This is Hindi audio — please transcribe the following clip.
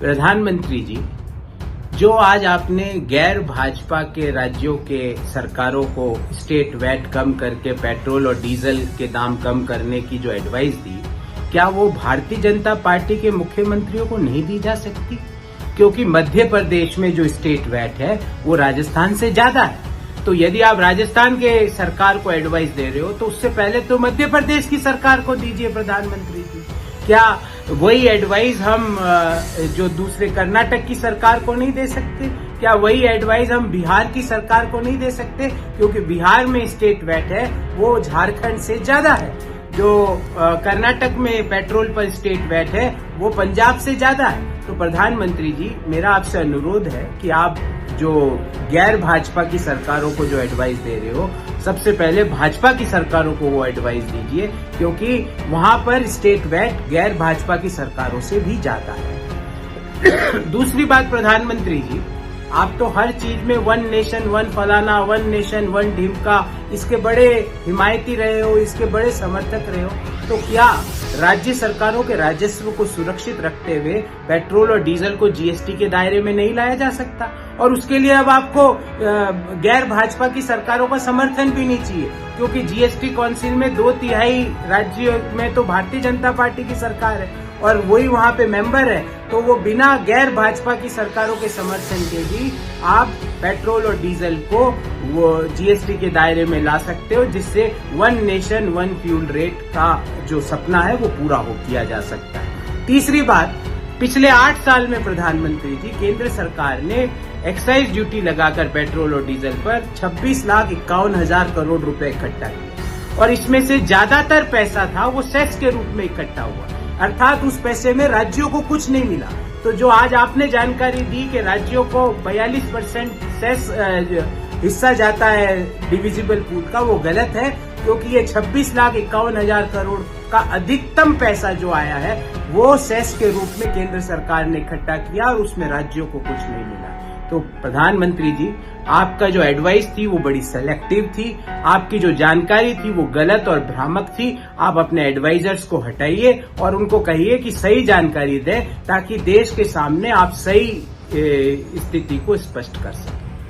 प्रधानमंत्री जी, जो आज आपने गैर भाजपा के राज्यों के सरकारों को स्टेट वैट कम करके पेट्रोल और डीजल के दाम कम करने की जो एडवाइस दी, क्या वो भारतीय जनता पार्टी के मुख्यमंत्रियों को नहीं दी जा सकती? क्योंकि मध्य प्रदेश में जो स्टेट वैट है वो राजस्थान से ज्यादा है। तो यदि आप राजस्थान के सरकार को एडवाइस दे रहे हो तो उससे पहले तो मध्य प्रदेश की सरकार को दीजिए प्रधानमंत्री जी। क्या वही एडवाइस हम जो दूसरे कर्नाटक की सरकार को नहीं दे सकते? क्या वही एडवाइस हम बिहार की सरकार को नहीं दे सकते? क्योंकि बिहार में स्टेट वैट है वो झारखंड से ज्यादा है। जो कर्नाटक में पेट्रोल पर स्टेट वैट है वो पंजाब से ज्यादा है। तो प्रधानमंत्री जी, मेरा आपसे अनुरोध है कि आप जो गैर भाजपा की सरकारों को जो एडवाइस दे रहे हो, सबसे पहले भाजपा की सरकारों को वो एडवाइस दीजिए, क्योंकि वहां पर स्टेट वैट गैर भाजपा की सरकारों से भी ज्यादा है। दूसरी बात प्रधानमंत्री जी, आप तो हर चीज में वन नेशन वन फलाना, वन नेशन वन ढिमका, इसके बड़े हिमायती रहे हो, इसके बड़े समर्थक रहे हो। तो क्या राज्य सरकारों के राजस्व को सुरक्षित रखते हुए पेट्रोल और डीजल को जीएसटी के दायरे में नहीं लाया जा सकता? और उसके लिए अब आपको गैर भाजपा की सरकारों का समर्थन भी नहीं चाहिए, क्योंकि जीएसटी काउंसिल में 2/3 राज्यों में तो भारतीय जनता पार्टी की सरकार है और वही वहां पे मेंबर है। तो वो बिना गैर भाजपा की सरकारों के समर्थन के भी आप पेट्रोल और डीजल को वो जीएसटी के दायरे में ला सकते हो, जिससे one nation one fuel rate का जो सपना है वो पूरा किया जा सकता है। तीसरी बात, पिछले 8 साल में प्रधानमंत्री जी केंद्र सरकार ने एक्साइज ड्यूटी लगाकर पेट्रोल और डीजल पर 26,51,000 करोड़ रुपए इकट्ठा किए और इसमें से ज्यादातर पैसा था वो सेस के रूप में इकट्ठा हुआ, अर्थात उस पैसे में राज्यों को कुछ नहीं मिला। तो जो आज आपने जानकारी दी कि राज्यों को 42% सेस हिस्सा जाता है डिविजिबल पूल का, वो गलत है, क्योंकि ये 26,51,000 करोड़ का अधिकतम पैसा जो आया है वो सेस के रूप में केंद्र सरकार ने इकट्ठा किया और उसमें राज्यों को कुछ नहीं मिला। तो प्रधानमंत्री जी, आपका जो एडवाइस थी वो बड़ी सेलेक्टिव थी, आपकी जो जानकारी थी वो गलत और भ्रामक थी। आप अपने एडवाइजर्स को हटाइए और उनको कहिए कि सही जानकारी दें, ताकि देश के सामने आप सही स्थिति को स्पष्ट कर सकें।